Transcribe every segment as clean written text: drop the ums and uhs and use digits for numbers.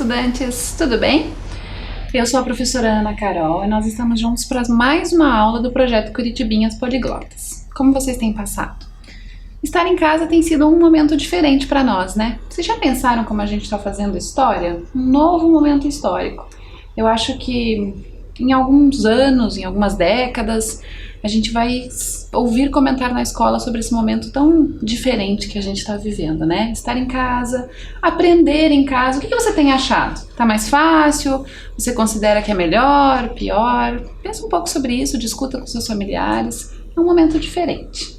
estudantes, tudo bem? Eu sou a professora Ana Carol e nós estamos juntos para mais uma aula do projeto Curitibinhas Poliglotas. Como vocês têm passado? Estar em casa tem sido um momento diferente para nós, né? Vocês já pensaram como a gente está fazendo história? Um novo momento histórico. Eu acho que em alguns anos, em algumas décadas, a gente vai ouvir comentar na escola sobre esse momento tão diferente que a gente está vivendo, né? Estar em casa, aprender em casa. O que você tem achado? Tá mais fácil? Você considera que é melhor, pior? Pensa um pouco sobre isso, discuta com seus familiares. É um momento diferente.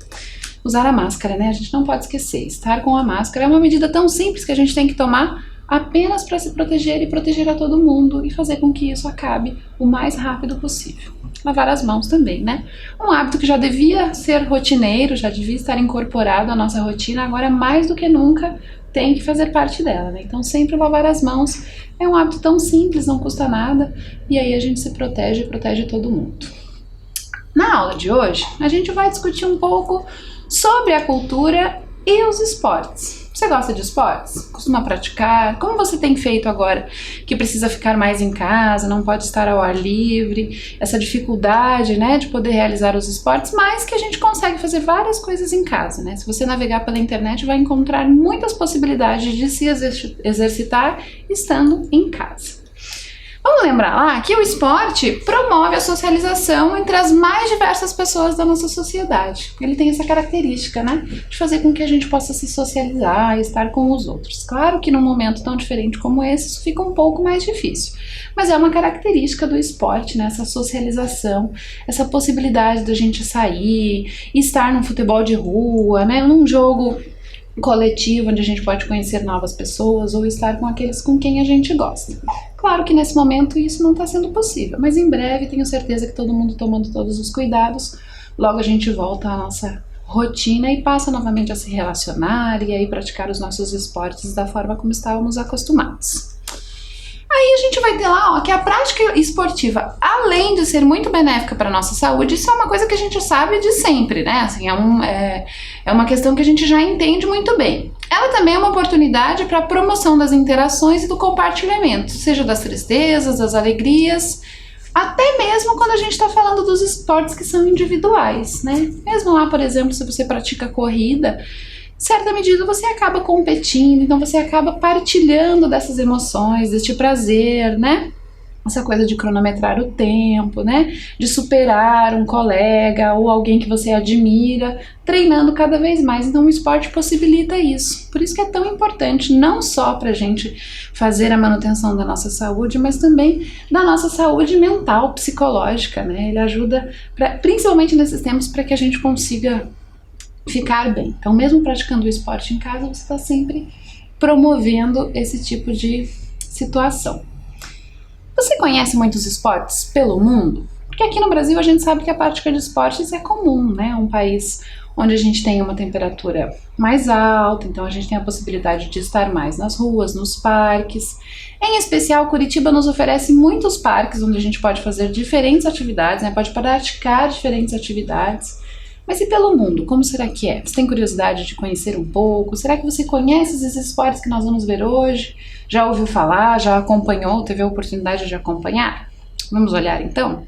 Usar a máscara, né? A gente não pode esquecer. Estar com a máscara é uma medida tão simples que a gente tem que tomar apenas para se proteger e proteger a todo mundo e fazer com que isso acabe o mais rápido possível. Lavar as mãos também, né? Um hábito que já devia ser rotineiro, já devia estar incorporado à nossa rotina, agora mais do que nunca tem que fazer parte dela, né? Então sempre lavar as mãos é um hábito tão simples, não custa nada, e aí a gente se protege e protege todo mundo. Na aula de hoje, a gente vai discutir um pouco sobre a cultura e os esportes. Você gosta de esportes? Costuma praticar? Como você tem feito agora que precisa ficar mais em casa, não pode estar ao ar livre, essa dificuldade, né, de poder realizar os esportes, mas que a gente consegue fazer várias coisas em casa, né? Se você navegar pela internet, vai encontrar muitas possibilidades de se exercitar estando em casa. Vamos lembrar lá que o esporte promove a socialização entre as mais diversas pessoas da nossa sociedade. Ele tem essa característica, né, de fazer com que a gente possa se socializar e estar com os outros. Claro que num momento tão diferente como esse, isso fica um pouco mais difícil. Mas é uma característica do esporte, né, essa socialização, essa possibilidade da gente sair, estar num futebol de rua, né, num jogo coletivo onde a gente pode conhecer novas pessoas ou estar com aqueles com quem a gente gosta. Claro que nesse momento isso não está sendo possível, mas em breve tenho certeza que todo mundo tomando todos os cuidados, logo a gente volta à nossa rotina e passa novamente a se relacionar e aí praticar os nossos esportes da forma como estávamos acostumados. Aí a gente vai ter lá, ó, que a prática esportiva, além de ser muito benéfica para a nossa saúde, isso é uma coisa que a gente sabe de sempre, né? Assim, é uma questão que a gente já entende muito bem. Ela também é uma oportunidade para a promoção das interações e do compartilhamento, seja das tristezas, das alegrias, até mesmo quando a gente está falando dos esportes que são individuais, né? Mesmo lá, por exemplo, se você pratica corrida, em certa medida você acaba competindo, então você acaba partilhando dessas emoções, deste prazer, né? Essa coisa de cronometrar o tempo, né? De superar um colega ou alguém que você admira, treinando cada vez mais. Então o esporte possibilita isso. Por isso que é tão importante, não só para a gente fazer a manutenção da nossa saúde, mas também da nossa saúde mental, psicológica, né? Ele ajuda, principalmente nesses tempos, para que a gente consiga ficar bem. Então, mesmo praticando o esporte em casa, você está sempre promovendo esse tipo de situação. Você conhece muitos esportes pelo mundo? Porque aqui no Brasil a gente sabe que a prática de esportes é comum, né? É um país onde a gente tem uma temperatura mais alta, então a gente tem a possibilidade de estar mais nas ruas, nos parques. Em especial, Curitiba nos oferece muitos parques onde a gente pode fazer diferentes atividades, né? Pode praticar diferentes atividades. Mas e pelo mundo? Como será que é? Você tem curiosidade de conhecer um pouco? Será que você conhece esses esportes que nós vamos ver hoje? Já ouviu falar? Já acompanhou? Teve a oportunidade de acompanhar? Vamos olhar então?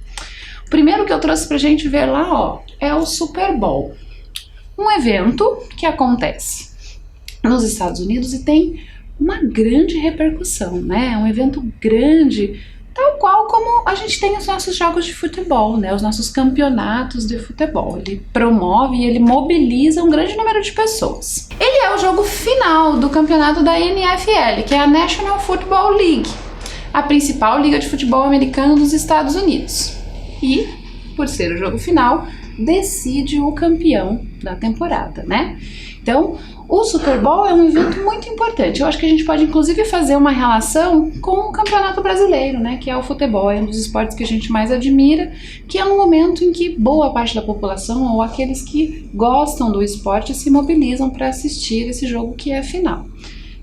O primeiro que eu trouxe pra gente ver lá, ó, é o Super Bowl. Um evento que acontece nos Estados Unidos e tem uma grande repercussão, né? É um evento grande, tal qual como a gente tem os nossos jogos de futebol, né? Os nossos campeonatos de futebol. Ele promove e ele mobiliza um grande número de pessoas. Ele é o jogo final do campeonato da NFL, que é a National Football League, a principal liga de futebol americano dos Estados Unidos. E, por ser o jogo final, decide o campeão da temporada, né? Então, o Super Bowl é um evento muito importante. Eu acho que a gente pode, inclusive, fazer uma relação com o Campeonato Brasileiro, né? Que é o futebol, é um dos esportes que a gente mais admira, que é um momento em que boa parte da população, ou aqueles que gostam do esporte, se mobilizam para assistir esse jogo que é a final.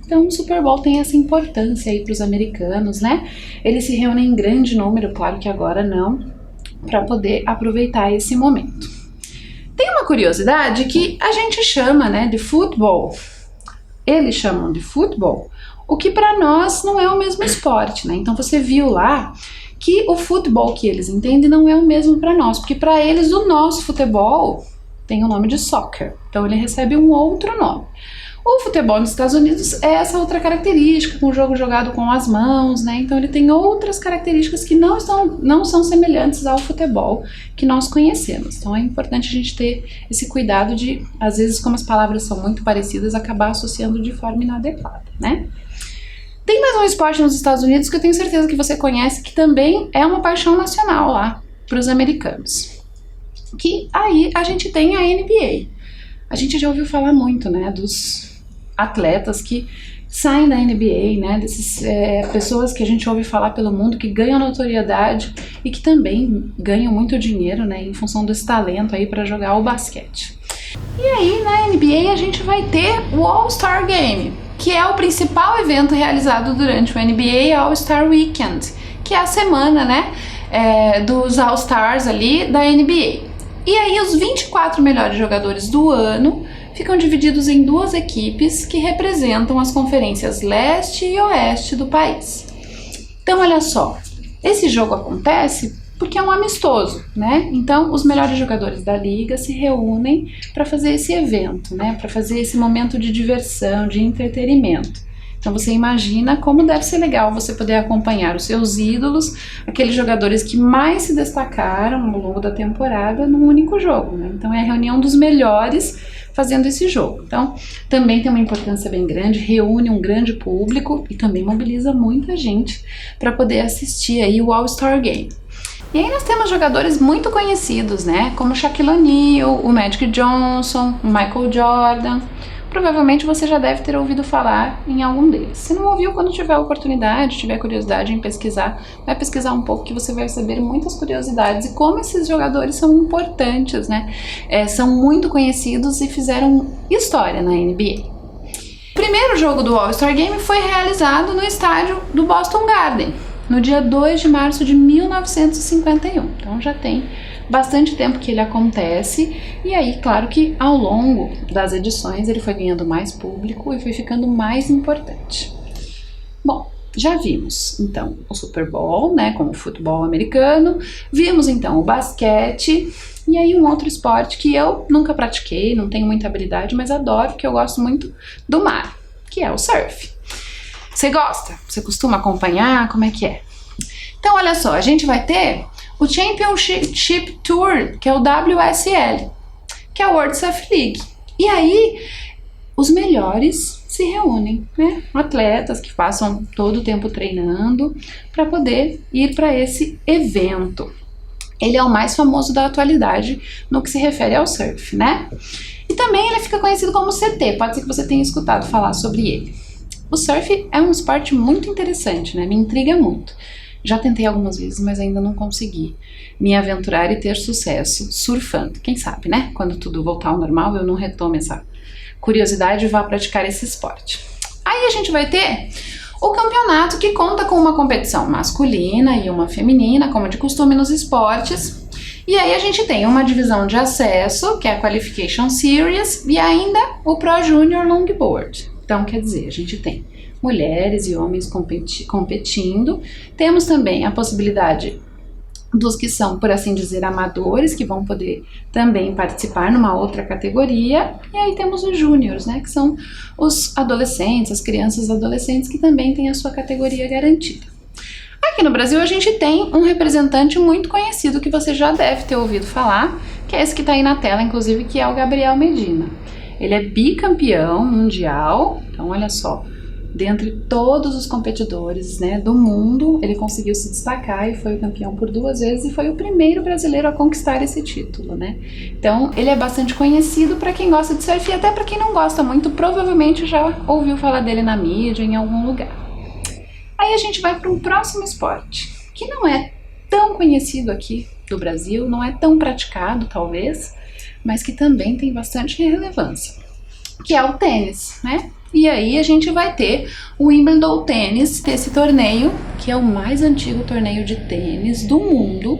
Então, o Super Bowl tem essa importância aí para os americanos, né? Eles se reúnem em grande número, claro que agora não, para poder aproveitar esse momento. Tem uma curiosidade que a gente chama, né, de futebol. Eles chamam de futebol o que para nós não é o mesmo esporte, né? Então você viu lá que o futebol que eles entendem não é o mesmo para nós, porque para eles o nosso futebol tem o nome de soccer, então ele recebe um outro nome. O futebol nos Estados Unidos é essa outra característica, com o jogo jogado com as mãos, né? Então ele tem outras características que não são semelhantes ao futebol que nós conhecemos. Então é importante a gente ter esse cuidado de, às vezes, como as palavras são muito parecidas, acabar associando de forma inadequada, né? Tem mais um esporte nos Estados Unidos que eu tenho certeza que você conhece, que também é uma paixão nacional lá para os americanos. Que aí a gente tem a NBA. A gente já ouviu falar muito, né, dos atletas que saem da NBA, né, dessas pessoas que a gente ouve falar pelo mundo, que ganham notoriedade e que também ganham muito dinheiro, né, em função desse talento aí para jogar o basquete. E aí na NBA a gente vai ter o All-Star Game, que é o principal evento realizado durante o NBA All-Star Weekend, que é a semana, né, dos All-Stars ali da NBA. E aí os 24 melhores jogadores do ano ficam divididos em duas equipes que representam as conferências leste e oeste do país. Então olha só, esse jogo acontece porque é um amistoso, né? Então os melhores jogadores da liga se reúnem para fazer esse evento, né? Para fazer esse momento de diversão, de entretenimento. Então você imagina como deve ser legal você poder acompanhar os seus ídolos, aqueles jogadores que mais se destacaram ao longo da temporada num único jogo, né? Então é a reunião dos melhores fazendo esse jogo. Então também tem uma importância bem grande, reúne um grande público e também mobiliza muita gente para poder assistir aí o All-Star Game. E aí nós temos jogadores muito conhecidos, né? Como Shaquille O'Neal, o Magic Johnson, o Michael Jordan. Provavelmente você já deve ter ouvido falar em algum deles. Se não ouviu, quando tiver oportunidade, tiver curiosidade em pesquisar, vai pesquisar um pouco que você vai saber muitas curiosidades e como esses jogadores são importantes, né? São muito conhecidos e fizeram história na NBA. O primeiro jogo do All-Star Game foi realizado no estádio do Boston Garden, no dia 2 de março de 1951. Então já tem bastante tempo que ele acontece, e aí, claro que ao longo das edições ele foi ganhando mais público e foi ficando mais importante. Bom, já vimos então o Super Bowl, né, como o futebol americano, vimos então o basquete, e aí um outro esporte que eu nunca pratiquei, não tenho muita habilidade, mas adoro, que eu gosto muito do mar, que é o surf. Você gosta? Você costuma acompanhar? Como é que é? Então olha só, a gente vai ter o Championship Tour, que é o WSL, que é a World Surf League. E aí, os melhores se reúnem, né? Atletas que passam todo o tempo treinando para poder ir para esse evento. Ele é o mais famoso da atualidade no que se refere ao surf, né? E também ele fica conhecido como CT, pode ser que você tenha escutado falar sobre ele. O surf é um esporte muito interessante, né? Me intriga muito. Já tentei algumas vezes, mas ainda não consegui me aventurar e ter sucesso surfando. Quem sabe, né? Quando tudo voltar ao normal, eu não retome essa curiosidade e vá praticar esse esporte. Aí a gente vai ter o campeonato, que conta com uma competição masculina e uma feminina, como de costume nos esportes. E aí a gente tem uma divisão de acesso, que é a Qualification Series, e ainda o Pro Junior Longboard. Então, quer dizer, a gente tem mulheres e homens competindo. Temos também a possibilidade dos que são, por assim dizer, amadores, que vão poder também participar numa outra categoria. E aí temos os júniores, né, que são os adolescentes, as crianças e adolescentes, que também têm a sua categoria garantida. Aqui no Brasil a gente tem um representante muito conhecido que você já deve ter ouvido falar, que é esse que está aí na tela, inclusive, que é o Gabriel Medina. Ele é bicampeão mundial, então olha só, dentre todos os competidores, né, do mundo, ele conseguiu se destacar e foi o campeão por 2 vezes e foi o primeiro brasileiro a conquistar esse título, né? Então ele é bastante conhecido para quem gosta de surf e até para quem não gosta muito, provavelmente já ouviu falar dele na mídia, em algum lugar. Aí a gente vai para um próximo esporte, que não é tão conhecido aqui do Brasil, não é tão praticado talvez, mas que também tem bastante relevância, que é o tênis, né? E aí a gente vai ter o Wimbledon Tênis, esse torneio, que é o mais antigo torneio de tênis do mundo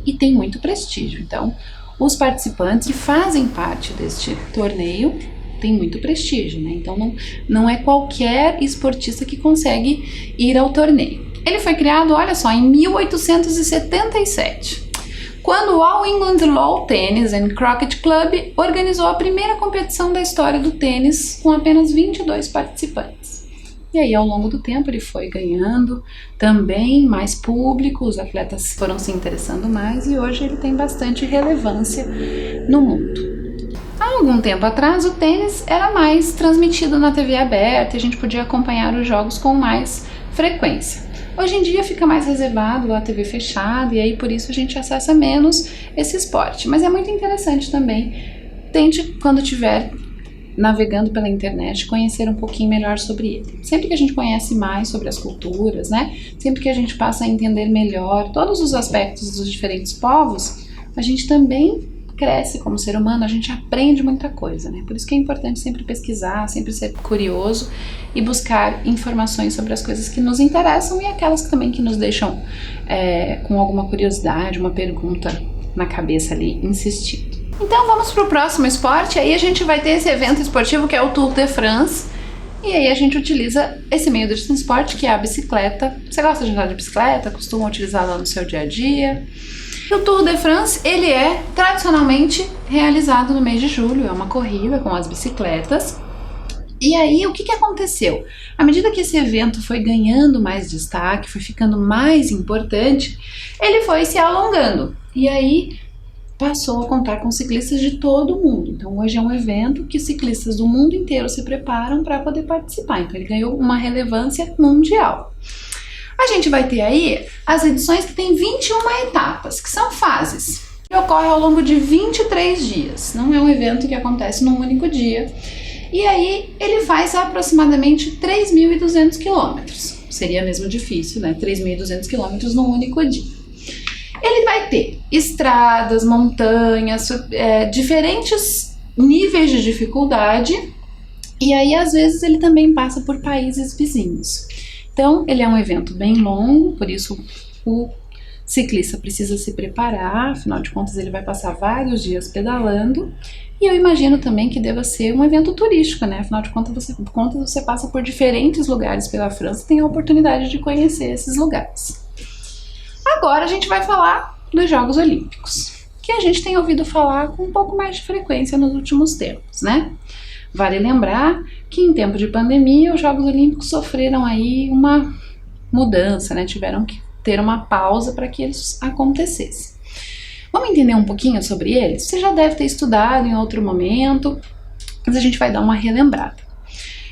e tem muito prestígio. Então, os participantes que fazem parte deste torneio tem muito prestígio, né? Então não é qualquer esportista que consegue ir ao torneio. Ele foi criado, olha só, em 1877, quando o All England Lawn Tennis and Croquet Club organizou a primeira competição da história do tênis com apenas 22 participantes. E aí, ao longo do tempo, ele foi ganhando também mais público, os atletas foram se interessando mais e hoje ele tem bastante relevância no mundo. Há algum tempo atrás, o tênis era mais transmitido na TV aberta e a gente podia acompanhar os jogos com mais frequência. Hoje em dia fica mais reservado à TV fechada e aí por isso a gente acessa menos esse esporte. Mas é muito interessante também. Tente, quando estiver navegando pela internet, conhecer um pouquinho melhor sobre ele. Sempre que a gente conhece mais sobre as culturas, né? Sempre que a gente passa a entender melhor todos os aspectos dos diferentes povos, a gente também cresce como ser humano, a gente aprende muita coisa, né? Por isso que é importante sempre pesquisar, sempre ser curioso e buscar informações sobre as coisas que nos interessam e aquelas também que nos deixam com alguma curiosidade, uma pergunta na cabeça ali, insistindo. Então vamos para o próximo esporte, aí a gente vai ter esse evento esportivo que é o Tour de France, e aí a gente utiliza esse meio de transporte que é a bicicleta. Você gosta de andar de bicicleta? Costuma utilizá-la no seu dia a dia? O Tour de France, ele é tradicionalmente realizado no mês de julho, é uma corrida com as bicicletas. E aí, o que aconteceu? À medida que esse evento foi ganhando mais destaque, foi ficando mais importante, ele foi se alongando. E aí, passou a contar com ciclistas de todo o mundo. Então, hoje é um evento que ciclistas do mundo inteiro se preparam para poder participar. Então, ele ganhou uma relevância mundial. A gente vai ter aí as edições que tem 21 etapas, que são fases, que ocorre ao longo de 23 dias. Não é um evento que acontece num único dia. E aí ele faz aproximadamente 3.200 quilômetros. Seria mesmo difícil, né? 3.200 quilômetros num único dia. Ele vai ter estradas, montanhas, diferentes níveis de dificuldade. E aí, às vezes, ele também passa por países vizinhos. Então, ele é um evento bem longo, por isso o ciclista precisa se preparar, afinal de contas ele vai passar vários dias pedalando, e eu imagino também que deva ser um evento turístico, né? Afinal de contas você passa por diferentes lugares pela França e tem a oportunidade de conhecer esses lugares. Agora a gente vai falar dos Jogos Olímpicos, que a gente tem ouvido falar com um pouco mais de frequência nos últimos tempos, né? Vale lembrar que em tempo de pandemia os Jogos Olímpicos sofreram aí uma mudança, né? Tiveram que ter uma pausa para que eles acontecessem. Vamos entender um pouquinho sobre eles? Você já deve ter estudado em outro momento, mas a gente vai dar uma relembrada.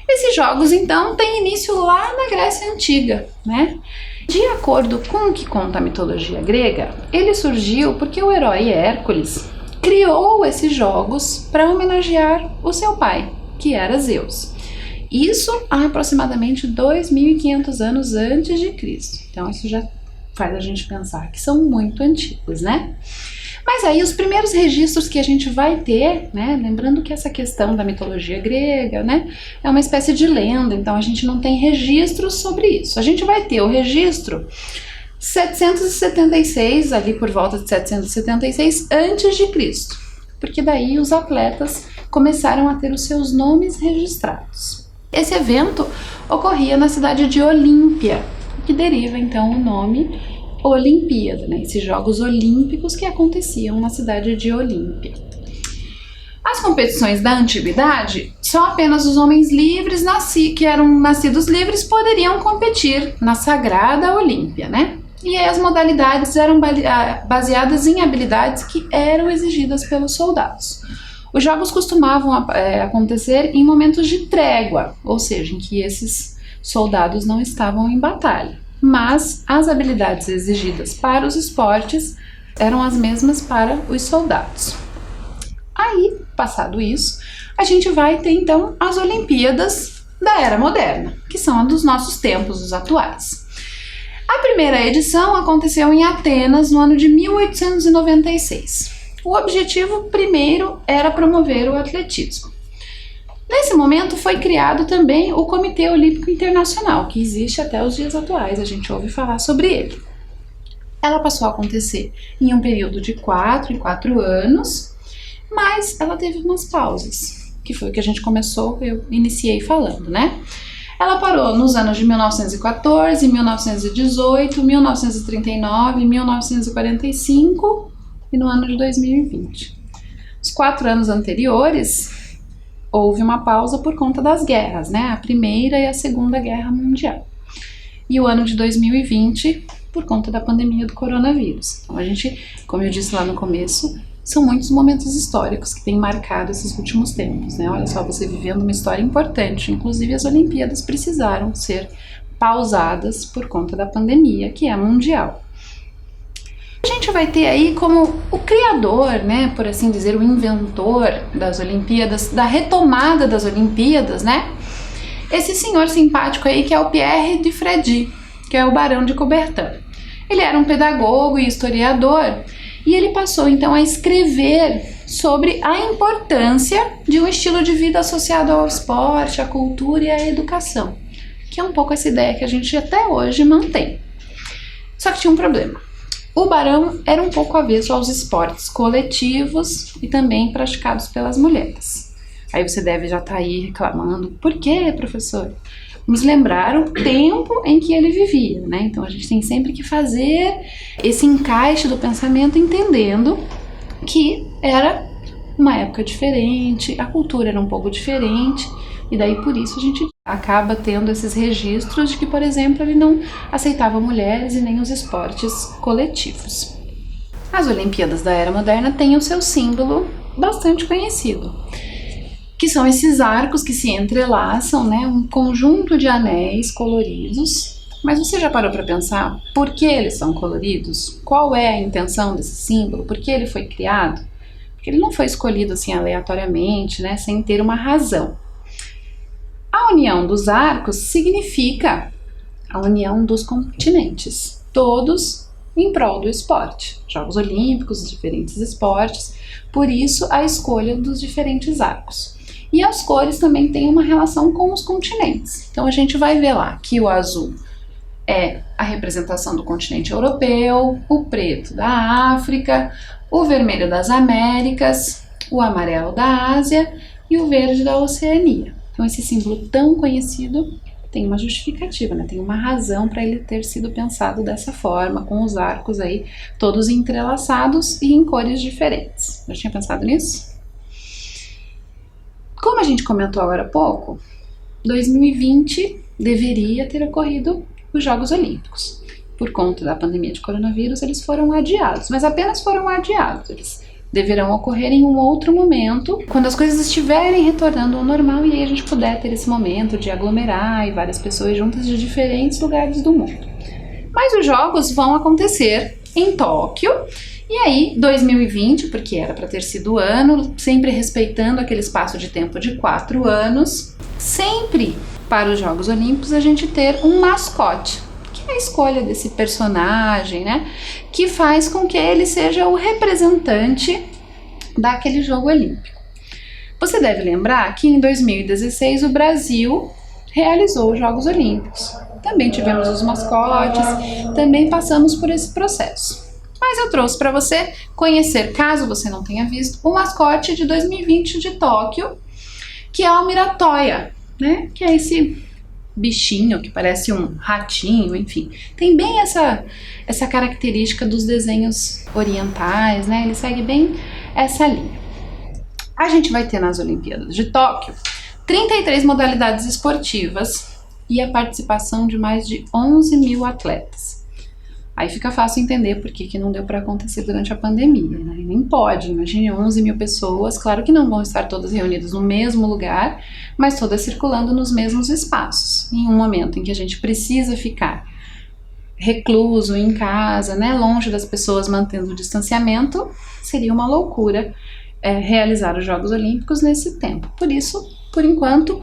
Esses jogos, então, têm início lá na Grécia Antiga, né? De acordo com o que conta a mitologia grega, ele surgiu porque o herói Hércules criou esses jogos para homenagear o seu pai, que era Zeus. Isso há aproximadamente 2.500 anos antes de Cristo. Então isso já faz a gente pensar que são muito antigos, né? Mas aí os primeiros registros que a gente vai ter, né, lembrando que essa questão da mitologia grega, né, é uma espécie de lenda, então a gente não tem registros sobre isso. A gente vai ter o registro 776, ali por volta de 776 antes de Cristo, porque daí os atletas começaram a ter os seus nomes registrados. Esse evento ocorria na cidade de Olímpia, que deriva então o nome Olimpíada, né? Esses Jogos Olímpicos que aconteciam na cidade de Olímpia. As competições da antiguidade, só apenas os homens livres que eram nascidos livres poderiam competir na sagrada Olímpia, né? E aí as modalidades eram baseadas em habilidades que eram exigidas pelos soldados. Os jogos costumavam acontecer em momentos de trégua, ou seja, em que esses soldados não estavam em batalha. Mas as habilidades exigidas para os esportes eram as mesmas para os soldados. Aí, passado isso, a gente vai ter então as Olimpíadas da Era Moderna, que são a dos nossos tempos, os atuais. A primeira edição aconteceu em Atenas no ano de 1896. O objetivo primeiro era promover o atletismo. Nesse momento foi criado também o Comitê Olímpico Internacional, que existe até os dias atuais, a gente ouve falar sobre ele. Ela passou a acontecer em um período de 4 em 4 anos, mas ela teve umas pausas. que foi o que a gente começou, eu iniciei falando, né? Ela parou nos anos de 1914, 1918, 1939, 1945 e no ano de 2020. Os 4 anos anteriores, houve uma pausa por conta das guerras, né? A Primeira e a Segunda Guerra Mundial. E o ano de 2020, por conta da pandemia do coronavírus. Então a gente, como eu disse lá no começo, são muitos momentos históricos que têm marcado esses últimos tempos, né? Olha só, você vivendo uma história importante, inclusive as Olimpíadas precisaram ser pausadas por conta da pandemia, que é mundial. A gente vai ter aí como o criador, né, por assim dizer, o inventor das Olimpíadas, da retomada das Olimpíadas, né? Esse senhor simpático aí que é o Pierre de Frédy, que é o Barão de Coubertin. Ele era um pedagogo e historiador e ele passou então a escrever sobre a importância de um estilo de vida associado ao esporte, à cultura e à educação, que é um pouco essa ideia que a gente até hoje mantém. Só que tinha um problema. O Barão era um pouco avesso aos esportes coletivos e também praticados pelas mulheres. Aí você deve já estar aí reclamando, por quê, professor? Vamos lembrar o tempo em que ele vivia, né? Então a gente tem sempre que fazer esse encaixe do pensamento entendendo que era uma época diferente, a cultura era um pouco diferente, e daí por isso a gente acaba tendo esses registros de que, por exemplo, ele não aceitava mulheres e nem os esportes coletivos. As Olimpíadas da Era Moderna têm o seu símbolo bastante conhecido, que são esses arcos que se entrelaçam, né, um conjunto de anéis coloridos. Mas você já parou para pensar por que eles são coloridos? Qual é a intenção desse símbolo? Por que ele foi criado? Porque ele não foi escolhido assim aleatoriamente, né, sem ter uma razão. A união dos arcos significa a união dos continentes, todos em prol do esporte. Jogos Olímpicos, os diferentes esportes, por isso a escolha dos diferentes arcos. E as cores também têm uma relação com os continentes. Então a gente vai ver lá que o azul é a representação do continente europeu, o preto da África, o vermelho das Américas, o amarelo da Ásia e o verde da Oceania. Então esse símbolo tão conhecido tem uma justificativa, né? Tem uma razão para ele ter sido pensado dessa forma, com os arcos aí todos entrelaçados e em cores diferentes. Já tinha pensado nisso? Como a gente comentou agora há pouco, 2020 deveria ter ocorrido os Jogos Olímpicos. Por conta da pandemia de coronavírus, eles foram adiados, mas apenas foram adiados. Eles deverão ocorrer em um outro momento, quando as coisas estiverem retornando ao normal e aí a gente puder ter esse momento de aglomerar e várias pessoas juntas de diferentes lugares do mundo. Mas os Jogos vão acontecer em Tóquio. E aí, 2020, porque era para ter sido o ano, sempre respeitando aquele espaço de tempo de 4 anos, sempre para os Jogos Olímpicos a gente ter um mascote, que é a escolha desse personagem, né, que faz com que ele seja o representante daquele jogo olímpico. Você deve lembrar que em 2016 o Brasil realizou os Jogos Olímpicos. Também tivemos os mascotes, também passamos por esse processo. Mas eu trouxe para você conhecer, caso você não tenha visto, o mascote de 2020 de Tóquio, que é o Miratoia, né? Que é esse bichinho que parece um ratinho, enfim. Tem bem essa característica dos desenhos orientais, né? Ele segue bem essa linha. A gente vai ter nas Olimpíadas de Tóquio 33 modalidades esportivas e a participação de mais de 11 mil atletas. Aí fica fácil entender por que não deu para acontecer durante a pandemia, né? Nem pode, imagine 11 mil pessoas, claro que não vão estar todas reunidas no mesmo lugar, mas todas circulando nos mesmos espaços. Em um momento em que a gente precisa ficar recluso em casa, né, longe das pessoas, mantendo o distanciamento, seria uma loucura realizar os Jogos Olímpicos nesse tempo. Por isso, por enquanto,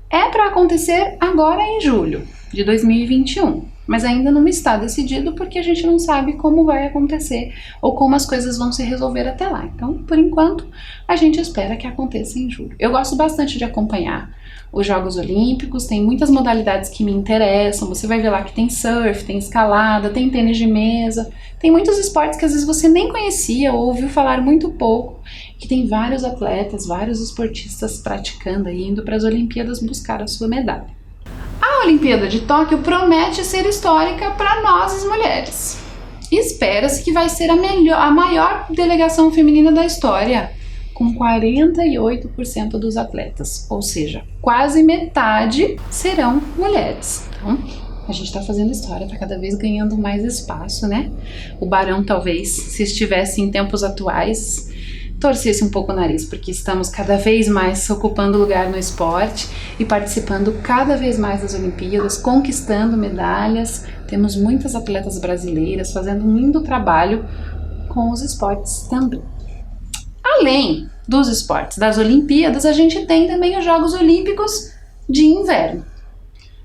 é para acontecer agora em julho de 2021. mas ainda não está decidido porque a gente não sabe como vai acontecer ou como as coisas vão se resolver até lá. Então, por enquanto, a gente espera que aconteça em julho. Eu gosto bastante de acompanhar os Jogos Olímpicos, tem muitas modalidades que me interessam. Você vai ver lá que tem surf, tem escalada, tem tênis de mesa, tem muitos esportes que às vezes você nem conhecia ou ouviu falar muito pouco, que tem vários atletas, vários esportistas praticando e indo para as Olimpíadas buscar a sua medalha. A Olimpíada de Tóquio promete ser histórica para nós, as mulheres. Espera-se que vai ser a maior delegação feminina da história, com 48% dos atletas, ou seja, quase metade serão mulheres. Então, a gente está fazendo história, está cada vez ganhando mais espaço, né? O Barão, talvez, se estivesse em tempos atuais, torcesse um pouco o nariz, porque estamos cada vez mais ocupando lugar no esporte e participando cada vez mais das Olimpíadas, conquistando medalhas. Temos muitas atletas brasileiras fazendo um lindo trabalho com os esportes também. Além dos esportes das Olimpíadas, a gente tem também os Jogos Olímpicos de Inverno.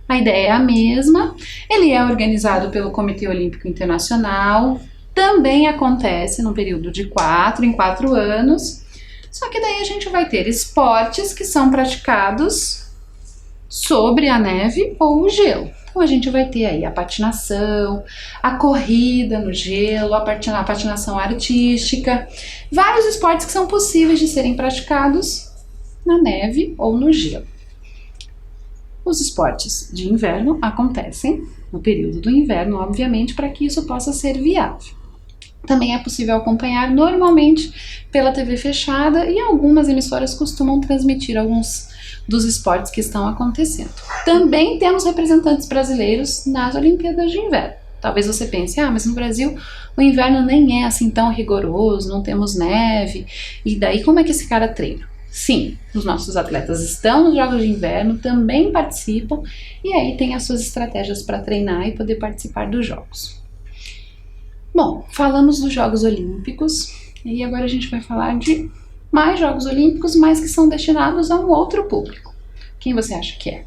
A ideia é a mesma, ele é organizado pelo Comitê Olímpico Internacional, também acontece no período de 4 em 4 anos, só que daí a gente vai ter esportes que são praticados sobre a neve ou o gelo. Então a gente vai ter aí a patinação, a corrida no gelo, a patinação artística, vários esportes que são possíveis de serem praticados na neve ou no gelo. Os esportes de inverno acontecem no período do inverno, obviamente, para que isso possa ser viável. Também é possível acompanhar normalmente pela TV fechada e algumas emissoras costumam transmitir alguns dos esportes que estão acontecendo. Também temos representantes brasileiros nas Olimpíadas de Inverno. Talvez você pense, mas no Brasil o inverno nem é assim tão rigoroso, não temos neve, e daí como é que esse cara treina? Sim, os nossos atletas estão nos Jogos de Inverno, também participam, e aí tem as suas estratégias para treinar e poder participar dos Jogos. Bom, falamos dos Jogos Olímpicos, e agora a gente vai falar de mais Jogos Olímpicos, mas que são destinados a um outro público. Quem você acha que é?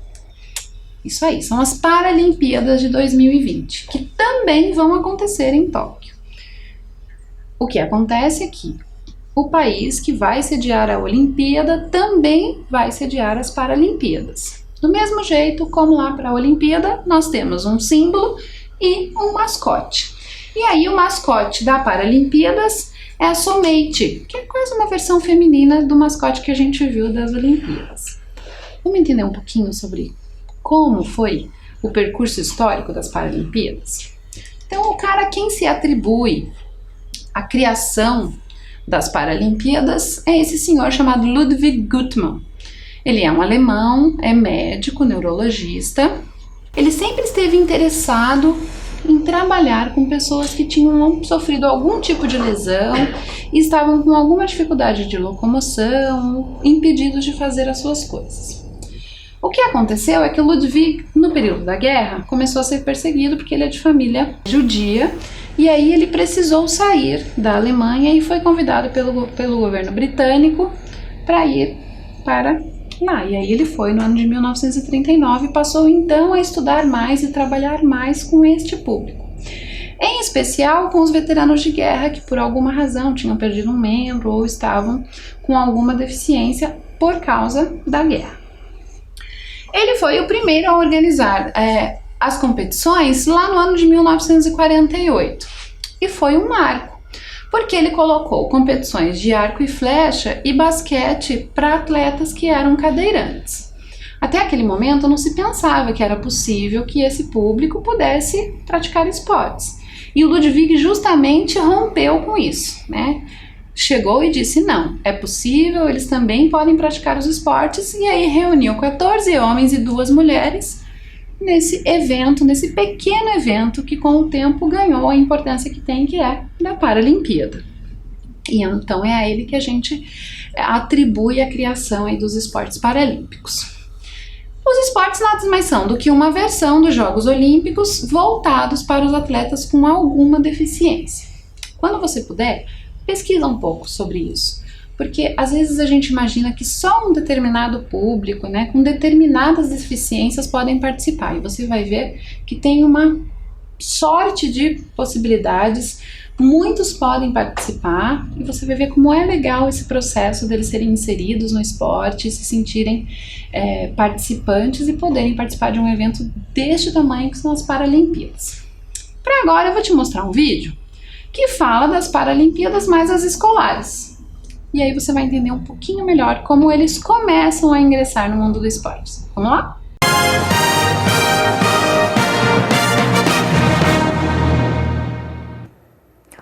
Isso aí, são as Paralimpíadas de 2020, que também vão acontecer em Tóquio. O que acontece é que o país que vai sediar a Olimpíada também vai sediar as Paralimpíadas. Do mesmo jeito como lá para a Olimpíada, nós temos um símbolo e um mascote. E aí o mascote da Paralimpíadas é a Someite, que é quase uma versão feminina do mascote que a gente viu das Olimpíadas. Vamos entender um pouquinho sobre como foi o percurso histórico das Paralimpíadas? Então, o cara a quem se atribui a criação das Paralimpíadas é esse senhor chamado Ludwig Guttmann. Ele é um alemão, é médico, neurologista. Ele sempre esteve interessado em trabalhar com pessoas que tinham sofrido algum tipo de lesão e estavam com alguma dificuldade de locomoção, impedidos de fazer as suas coisas. O que aconteceu é que o Ludwig, no período da guerra, começou a ser perseguido porque ele é de família judia, e aí ele precisou sair da Alemanha e foi convidado pelo governo britânico para ir para lá. E aí ele foi no ano de 1939 e passou então a estudar mais e trabalhar mais com este público. Em especial com os veteranos de guerra que por alguma razão tinham perdido um membro ou estavam com alguma deficiência por causa da guerra. Ele foi o primeiro a organizar as competições lá no ano de 1948 e foi um marco, porque ele colocou competições de arco e flecha e basquete para atletas que eram cadeirantes. Até aquele momento não se pensava que era possível que esse público pudesse praticar esportes. E o Ludwig justamente rompeu com isso, né? Chegou e disse, não, é possível, eles também podem praticar os esportes, e aí reuniu 14 homens e 2 mulheres nesse evento, nesse pequeno evento que com o tempo ganhou a importância que tem, que é da Paralimpíada. E então é a ele que a gente atribui a criação aí dos esportes paralímpicos. Os esportes nada mais são do que uma versão dos Jogos Olímpicos voltados para os atletas com alguma deficiência. Quando você puder, pesquisa um pouco sobre isso, porque às vezes a gente imagina que só um determinado público, né, com determinadas deficiências podem participar, e você vai ver que tem uma sorte de possibilidades, muitos podem participar e você vai ver como é legal esse processo deles serem inseridos no esporte, se sentirem participantes e poderem participar de um evento deste tamanho que são as Paralimpíadas. Para agora eu vou te mostrar um vídeo que fala das Paralimpíadas mais as escolares. E aí você vai entender um pouquinho melhor como eles começam a ingressar no mundo do esporte. Vamos lá?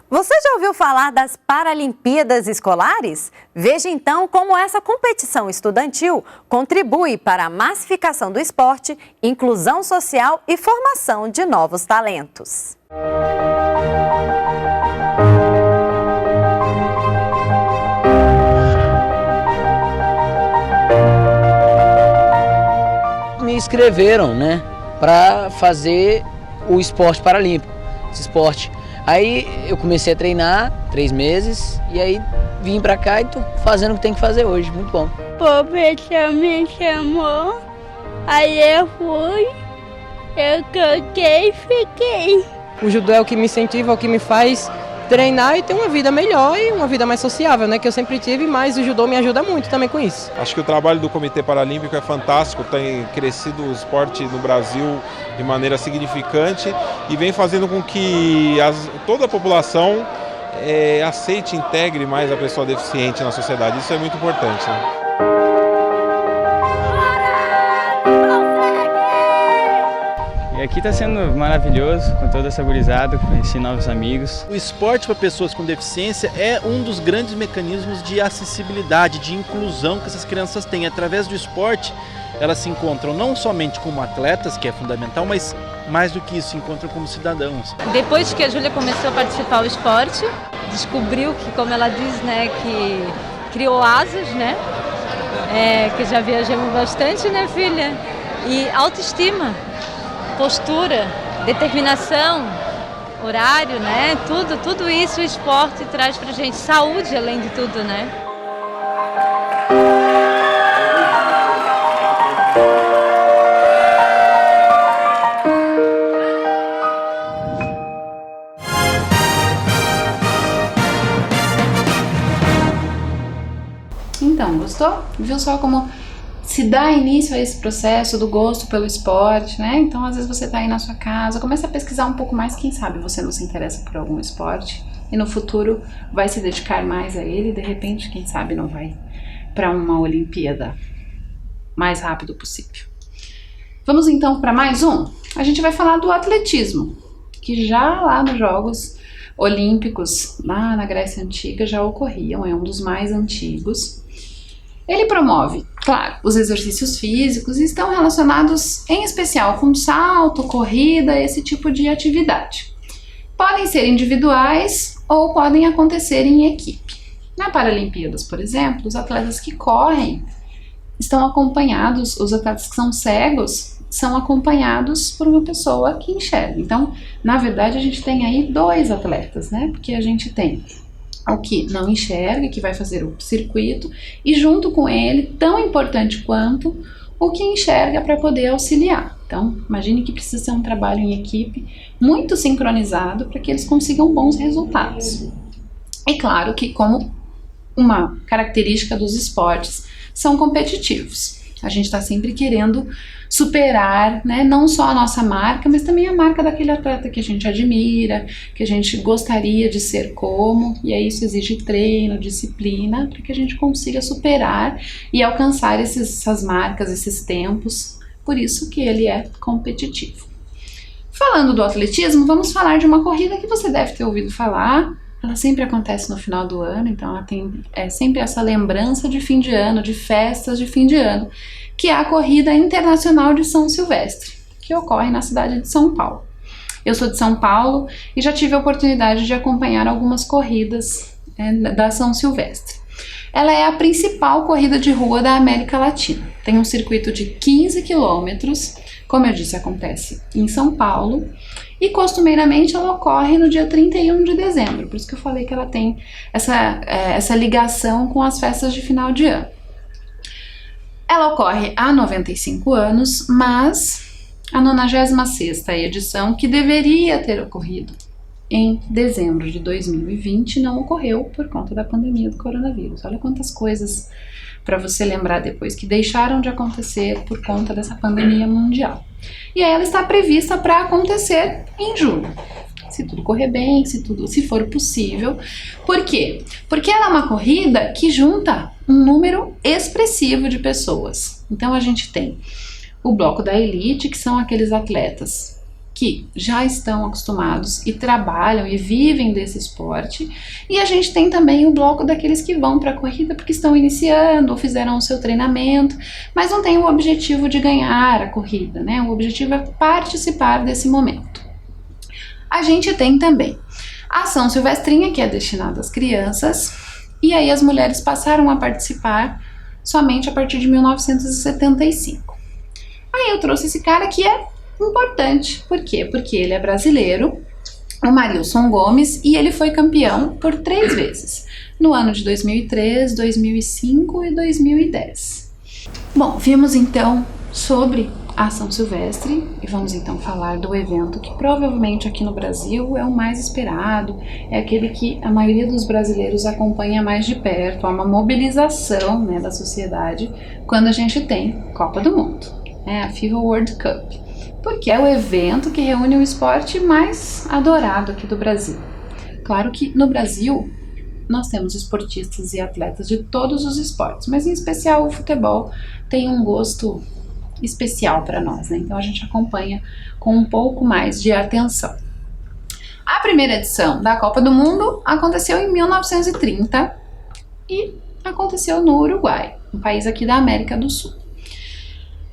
Você já ouviu falar das Paralimpíadas Escolares? Veja então como essa competição estudantil contribui para a massificação do esporte, inclusão social e formação de novos talentos. Me inscreveram, né, para fazer o esporte paralímpico, esse esporte. Aí eu comecei a treinar 3 meses e aí vim pra cá e tô fazendo o que tem que fazer hoje, muito bom. O professor me chamou, aí eu fui, eu coloquei e fiquei. O judô é o que me incentiva, é o que me faz treinar e ter uma vida melhor e uma vida mais sociável, né? Que eu sempre tive, mas o judô me ajuda muito também com isso. Acho que o trabalho do Comitê Paralímpico é fantástico, tem crescido o esporte no Brasil de maneira significante e vem fazendo com que toda a população aceite e integre mais a pessoa deficiente na sociedade. Isso é muito importante, né? E aqui está sendo maravilhoso, com toda essa gurizada, conheci novos amigos. O esporte para pessoas com deficiência é um dos grandes mecanismos de acessibilidade, de inclusão que essas crianças têm. Através do esporte, elas se encontram não somente como atletas, que é fundamental, mas mais do que isso, se encontram como cidadãos. Depois que a Júlia começou a participar do esporte, descobriu que, como ela diz, né, que criou asas, né? Que já viajamos bastante, né, filha? E autoestima. Postura, determinação, horário, né? Tudo isso o esporte traz pra gente. Saúde, além de tudo, né? Então, gostou? Viu só como se dá início a esse processo do gosto pelo esporte, né? Então, às vezes você tá aí na sua casa, começa a pesquisar um pouco mais, quem sabe você não se interessa por algum esporte e no futuro vai se dedicar mais a ele, de repente, quem sabe não vai para uma Olimpíada mais rápido possível. Vamos então para mais um? A gente vai falar do atletismo, que já lá nos Jogos Olímpicos, lá na Grécia Antiga, já ocorriam, é um dos mais antigos. Ele promove, claro, os exercícios físicos e estão relacionados em especial com salto, corrida, esse tipo de atividade. Podem ser individuais ou podem acontecer em equipe. Na Paralimpíadas, por exemplo, os atletas que correm estão acompanhados, os atletas que são cegos são acompanhados por uma pessoa que enxerga. Então, na verdade, a gente tem aí 2 atletas, né? Porque a gente tem o que não enxerga, que vai fazer o circuito, e junto com ele, tão importante quanto, o que enxerga para poder auxiliar. Então, imagine que precisa ser um trabalho em equipe muito sincronizado para que eles consigam bons resultados. E claro que, como uma característica dos esportes, são competitivos. A gente está sempre querendo superar, né, não só a nossa marca, mas também a marca daquele atleta que a gente admira, que a gente gostaria de ser como, e aí isso exige treino, disciplina, para que a gente consiga superar e alcançar essas marcas, esses tempos, por isso que ele é competitivo. Falando do atletismo, vamos falar de uma corrida que você deve ter ouvido falar. Ela sempre acontece no final do ano, então ela tem sempre essa lembrança de fim de ano, de festas de fim de ano, que é a Corrida Internacional de São Silvestre, que ocorre na cidade de São Paulo. Eu sou de São Paulo e já tive a oportunidade de acompanhar algumas corridas da São Silvestre. Ela é a principal corrida de rua da América Latina. Tem um circuito de 15 quilômetros, como eu disse, acontece em São Paulo, e costumeiramente ela ocorre no dia 31 de dezembro, por isso que eu falei que ela tem essa ligação com as festas de final de ano. Ela ocorre há 95 anos, mas a 96ª edição, que deveria ter ocorrido em dezembro de 2020, não ocorreu por conta da pandemia do coronavírus. Olha quantas coisas para você lembrar depois que deixaram de acontecer por conta dessa pandemia mundial. E aí ela está prevista para acontecer em julho, se tudo correr bem, se for possível. Por quê? Porque ela é uma corrida que junta um número expressivo de pessoas. Então a gente tem o bloco da elite, que são aqueles atletas que já estão acostumados e trabalham e vivem desse esporte, e a gente tem também o bloco daqueles que vão para a corrida porque estão iniciando ou fizeram o seu treinamento, mas não tem o objetivo de ganhar a corrida, né? O objetivo é participar desse momento. A gente tem também a São Silvestrinha, que é destinada às crianças, e aí as mulheres passaram a participar somente a partir de 1975. Aí eu trouxe esse cara que é importante. Por quê? Porque ele é brasileiro, o Marilson Gomes, e ele foi campeão por 3 vezes, no ano de 2003, 2005 e 2010. Bom, vimos então sobre a São Silvestre e vamos então falar do evento que provavelmente aqui no Brasil é o mais esperado, é aquele que a maioria dos brasileiros acompanha mais de perto, há uma mobilização, né, da sociedade quando a gente tem Copa do Mundo, a FIFA World Cup, porque é o evento que reúne o esporte mais adorado aqui do Brasil. Claro que no Brasil nós temos esportistas e atletas de todos os esportes, mas em especial o futebol tem um gosto especial para nós, né? Então a gente acompanha com um pouco mais de atenção. A primeira edição da Copa do Mundo aconteceu em 1930 e aconteceu no Uruguai, um país aqui da América do Sul.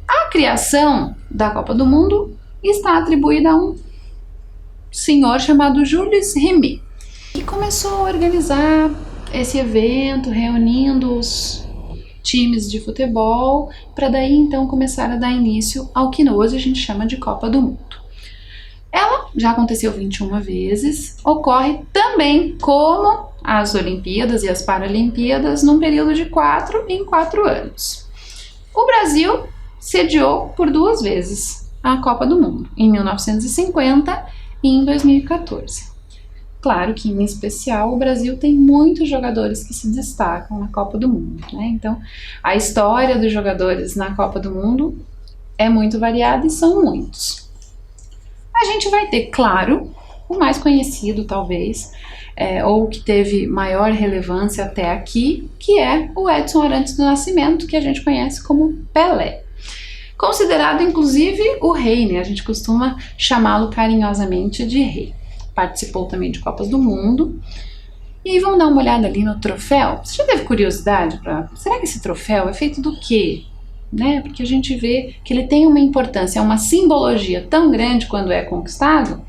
A criação da Copa do Mundo está atribuída a um senhor chamado Jules Rimet, que começou a organizar esse evento, reunindo os times de futebol, para daí então começar a dar início ao que hoje a gente chama de Copa do Mundo. Ela já aconteceu 21 vezes, ocorre também como as Olimpíadas e as Paralimpíadas num período de 4 em 4 anos. O Brasil sediou por 2 vezes a Copa do Mundo, em 1950 e em 2014. Claro que, em especial, o Brasil tem muitos jogadores que se destacam na Copa do Mundo, né? Então, a história dos jogadores na Copa do Mundo é muito variada e são muitos. A gente vai ter, claro, o mais conhecido, talvez, ou que teve maior relevância até aqui, que é o Edson Arantes do Nascimento, que a gente conhece como Pelé. Considerado, inclusive, o rei, né? A gente costuma chamá-lo carinhosamente de rei. Participou também de Copas do Mundo. E aí vamos dar uma olhada ali no troféu. Você já teve curiosidade para... Será que esse troféu é feito do quê? Né? Porque a gente vê que ele tem uma importância, uma simbologia tão grande quando é conquistado.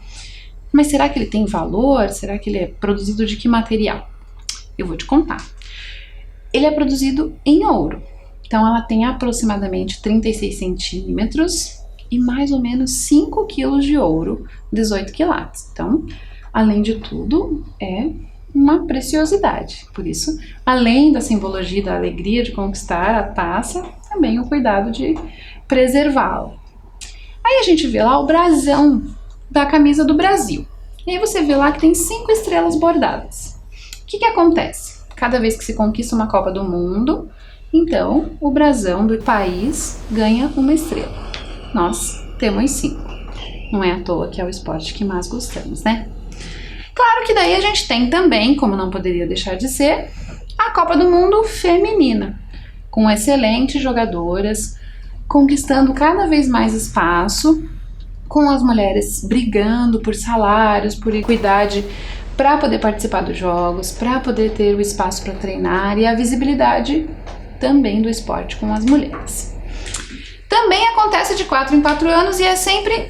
Mas será que ele tem valor? Será que ele é produzido de que material? Eu vou te contar. Ele é produzido em ouro. Então ela tem aproximadamente 36 centímetros e mais ou menos 5 quilos de ouro, 18 quilates. Então, além de tudo, é uma preciosidade. Por isso, além da simbologia da alegria de conquistar a taça, também o cuidado de preservá-la. Aí a gente vê lá o brasão da camisa do Brasil. E aí você vê lá que tem 5 estrelas bordadas. O que acontece? Cada vez que se conquista uma Copa do Mundo, então o brasão do país ganha uma estrela. Nós temos 5. Não é à toa que é o esporte que mais gostamos, né? Claro que daí a gente tem também, como não poderia deixar de ser, a Copa do Mundo feminina, com excelentes jogadoras, conquistando cada vez mais espaço, com as mulheres brigando por salários, por equidade, para poder participar dos jogos, para poder ter o espaço para treinar e a visibilidade também do esporte com as mulheres. Também acontece de 4 em 4 anos e é sempre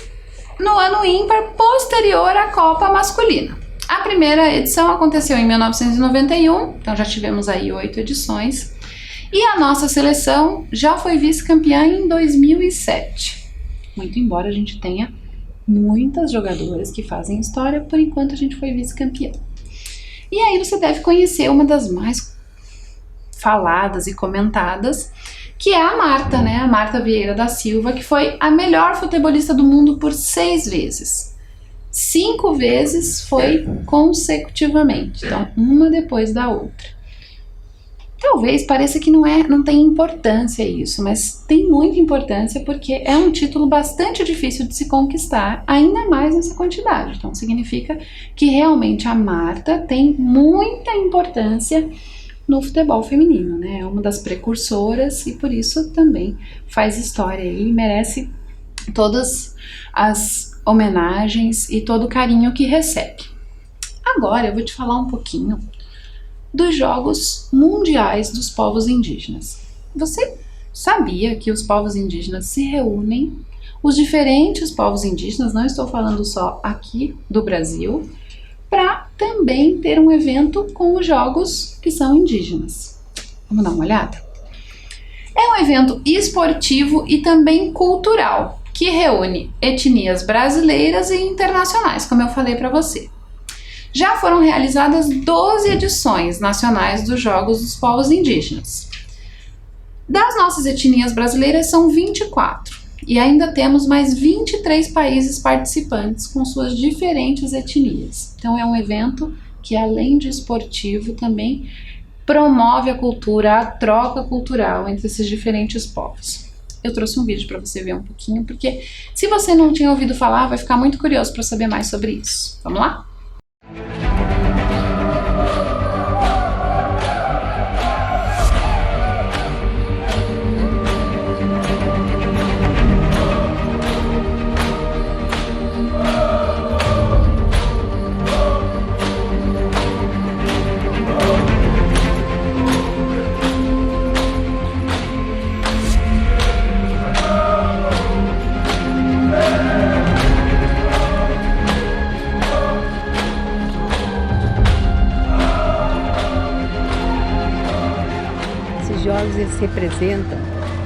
no ano ímpar posterior à Copa masculina. A primeira edição aconteceu em 1991, então já tivemos aí 8 edições. E a nossa seleção já foi vice-campeã em 2007. Muito embora a gente tenha muitas jogadoras que fazem história, por enquanto a gente foi vice-campeã. E aí você deve conhecer uma das mais faladas e comentadas, que é a Marta, né? A Marta Vieira da Silva, que foi a melhor futebolista do mundo por 6 vezes. 5 vezes foi consecutivamente, então uma depois da outra. Talvez pareça que não tem importância isso, mas tem muita importância porque é um título bastante difícil de se conquistar, ainda mais nessa quantidade. Então significa que realmente a Marta tem muita importância no futebol feminino, né? É uma das precursoras e por isso também faz história e merece todas as homenagens e todo o carinho que recebe. Agora eu vou te falar um pouquinho dos Jogos Mundiais dos Povos Indígenas. Você sabia que os povos indígenas se reúnem, os diferentes povos indígenas, não estou falando só aqui do Brasil, para também ter um evento com os jogos que são indígenas? Vamos dar uma olhada? É um evento esportivo e também cultural, que reúne etnias brasileiras e internacionais, como eu falei para você. Já foram realizadas 12 edições nacionais dos Jogos dos Povos Indígenas. Das nossas etnias brasileiras são 24 e ainda temos mais 23 países participantes com suas diferentes etnias. Então é um evento que, além de esportivo, também promove a cultura, a troca cultural entre esses diferentes povos. Eu trouxe um vídeo para você ver um pouquinho, porque se você não tinha ouvido falar, vai ficar muito curioso para saber mais sobre isso. Vamos lá? Jogos eles representam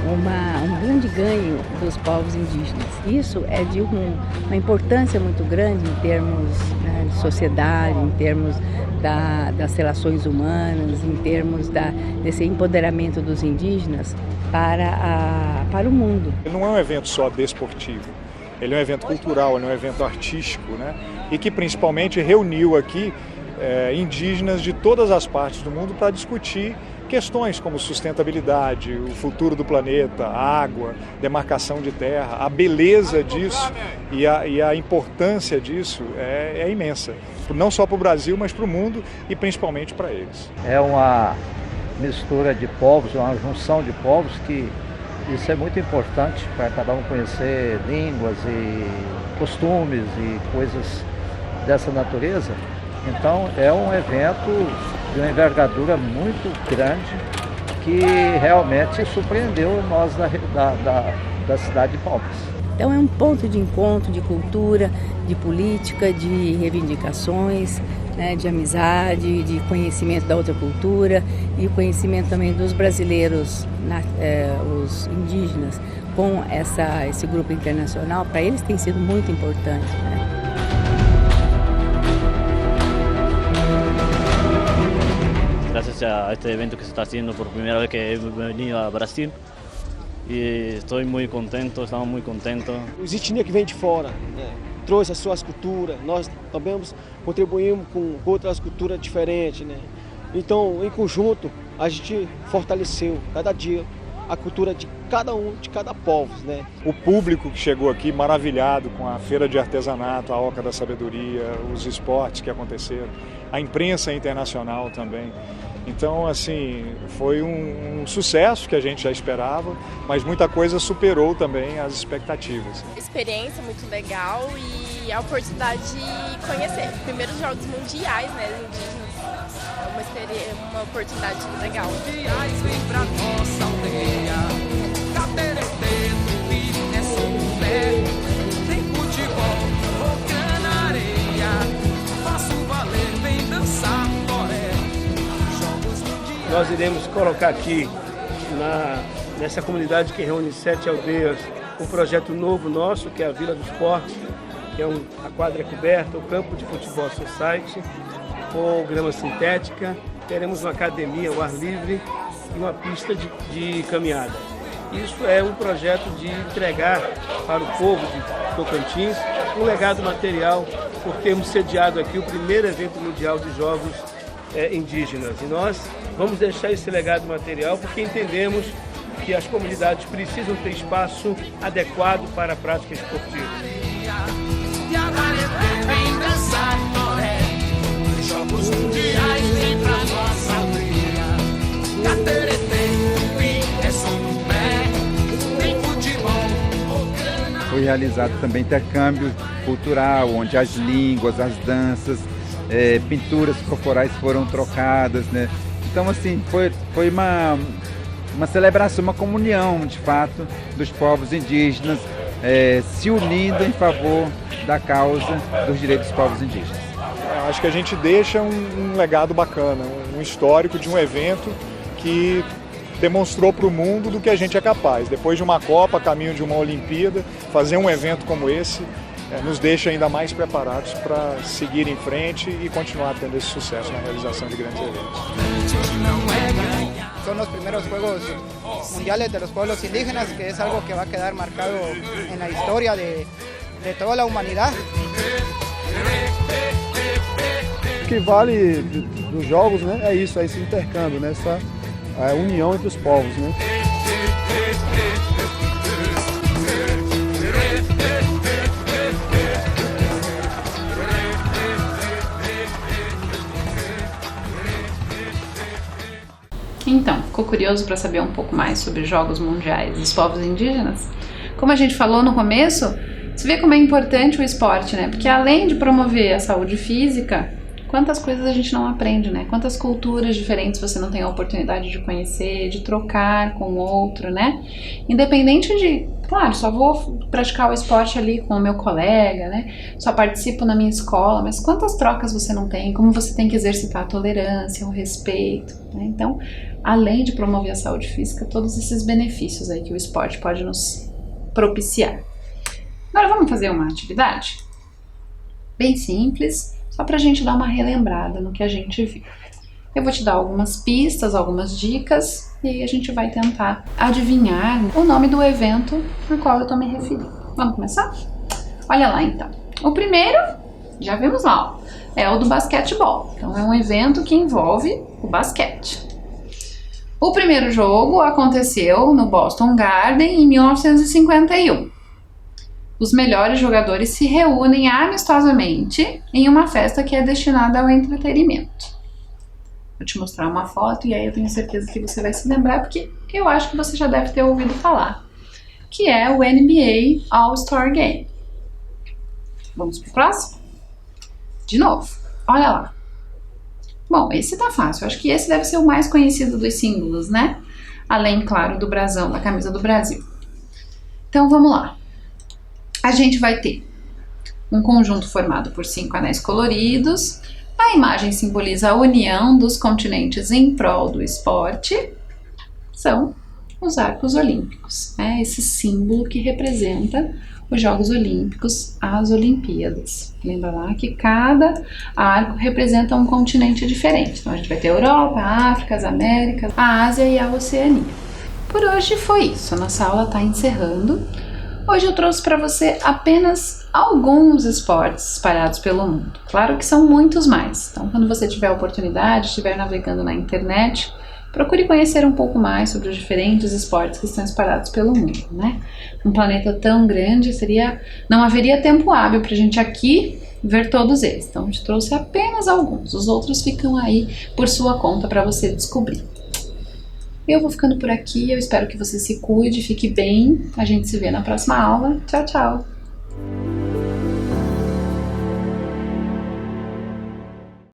um grande ganho dos povos indígenas. Isso é de uma importância muito grande em termos, né, de sociedade, em termos das relações humanas, em termos desse empoderamento dos indígenas para o mundo. Ele não é um evento só desportivo, ele é um evento cultural, ele é um evento artístico, né? E que principalmente reuniu aqui indígenas de todas as partes do mundo para discutir questões como sustentabilidade, o futuro do planeta, água, demarcação de terra. A beleza disso e a importância disso é imensa, não só para o Brasil, mas para o mundo e principalmente para eles. É uma mistura de povos, uma junção de povos que isso é muito importante para cada um conhecer línguas e costumes e coisas dessa natureza. Então é um evento de uma envergadura muito grande que realmente surpreendeu nós da cidade de Palmas. Então é um ponto de encontro de cultura, de política, de reivindicações, né, de amizade, de conhecimento da outra cultura e o conhecimento também dos brasileiros, os indígenas, com esse grupo internacional. Para eles tem sido muito importante, né? Gracias a este evento que se está haciendo por primera vez que he venido a Brasil y estoy muy contento, estamos muy contentos. Os etnias que vêm de fora, né, trouxe as suas culturas, nós também contribuímos com outras culturas diferentes, né? Então, em conjunto, a gente fortaleceu cada dia a cultura de cada um, de cada povo, né? O público que chegou aqui maravilhado com a feira de artesanato, a Oca da Sabedoria, os esportes que aconteceram, a imprensa internacional também. Então, assim, foi um sucesso que a gente já esperava, mas muita coisa superou também as expectativas. Experiência muito legal e a oportunidade de conhecer primeiros Jogos Mundiais, né, indígenas. É uma oportunidade legal. Nós iremos colocar aqui nessa comunidade que reúne 7 aldeias um projeto novo nosso, que é a Vila do Esporte, que é a quadra coberta, o campo de futebol society, com grama sintética. Teremos uma academia ao ar livre e uma pista de caminhada. Isso é um projeto de entregar para o povo de Tocantins um legado material por termos sediado aqui o primeiro evento mundial de jogos indígenas. E nós vamos deixar esse legado material porque entendemos que as comunidades precisam ter espaço adequado para a prática esportiva. Foi realizado também intercâmbio cultural, onde as línguas, as danças, pinturas corporais foram trocadas, né? Então, assim, foi uma celebração, uma comunhão, de fato, dos povos indígenas se unindo em favor da causa dos direitos dos povos indígenas. Acho que a gente deixa um legado bacana, um histórico de um evento que demonstrou para o mundo do que a gente é capaz. Depois de uma Copa, caminho de uma Olimpíada, fazer um evento como esse nos deixa ainda mais preparados para seguir em frente e continuar tendo esse sucesso na realização de grandes eventos. Son los primeros Juegos Mundiales de los Pueblos Indígenas, que es algo que va a quedar marcado en la historia de toda la humanidad. O que vale dos jogos, né, é isso, é esse intercâmbio, né, essa união entre os povos, né? Então, ficou curioso para saber um pouco mais sobre os Jogos Mundiais dos Povos Indígenas? Como a gente falou no começo, você vê como é importante o esporte, né? Porque além de promover a saúde física, quantas coisas a gente não aprende, né? Quantas culturas diferentes você não tem a oportunidade de conhecer, de trocar com o outro, né? Independente de, claro, só vou praticar o esporte ali com o meu colega, né? Só participo na minha escola, mas quantas trocas você não tem? Como você tem que exercitar a tolerância, o respeito, né? Então, além de promover a saúde física, todos esses benefícios aí que o esporte pode nos propiciar. Agora vamos fazer uma atividade bem simples, só pra gente dar uma relembrada no que a gente viu. Eu vou te dar algumas pistas, algumas dicas, e aí a gente vai tentar adivinhar o nome do evento ao qual eu tô me referindo. Vamos começar? Olha lá então. O primeiro, já vimos lá, ó, é o do basquetebol. Então é um evento que envolve o basquete. O primeiro jogo aconteceu no Boston Garden em 1951. Os melhores jogadores se reúnem amistosamente em uma festa que é destinada ao entretenimento. Vou te mostrar uma foto e aí eu tenho certeza que você vai se lembrar, porque eu acho que você já deve ter ouvido falar, que é o NBA All-Star Game. Vamos pro próximo? De novo, olha lá. Bom, esse tá fácil, eu acho que esse deve ser o mais conhecido dos símbolos, né? Além, claro, do brasão, da camisa do Brasil. Então vamos lá. A gente vai ter um conjunto formado por 5 anéis coloridos. A imagem simboliza a união dos continentes em prol do esporte. São os arcos olímpicos, né? Esse símbolo que representa os Jogos Olímpicos, as Olimpíadas. Lembra lá que cada arco representa um continente diferente. Então a gente vai ter a Europa, a África, as Américas, a Ásia e a Oceania. Por hoje foi isso, a nossa aula está encerrando. Hoje eu trouxe para você apenas alguns esportes espalhados pelo mundo. Claro que são muitos mais. Então, quando você tiver a oportunidade, estiver navegando na internet, procure conhecer um pouco mais sobre os diferentes esportes que estão espalhados pelo mundo, né? Um planeta tão grande, não haveria tempo hábil para a gente aqui ver todos eles. Então, eu te trouxe apenas alguns. Os outros ficam aí por sua conta para você descobrir. Eu vou ficando por aqui, eu espero que você se cuide, fique bem. A gente se vê na próxima aula. Tchau, tchau!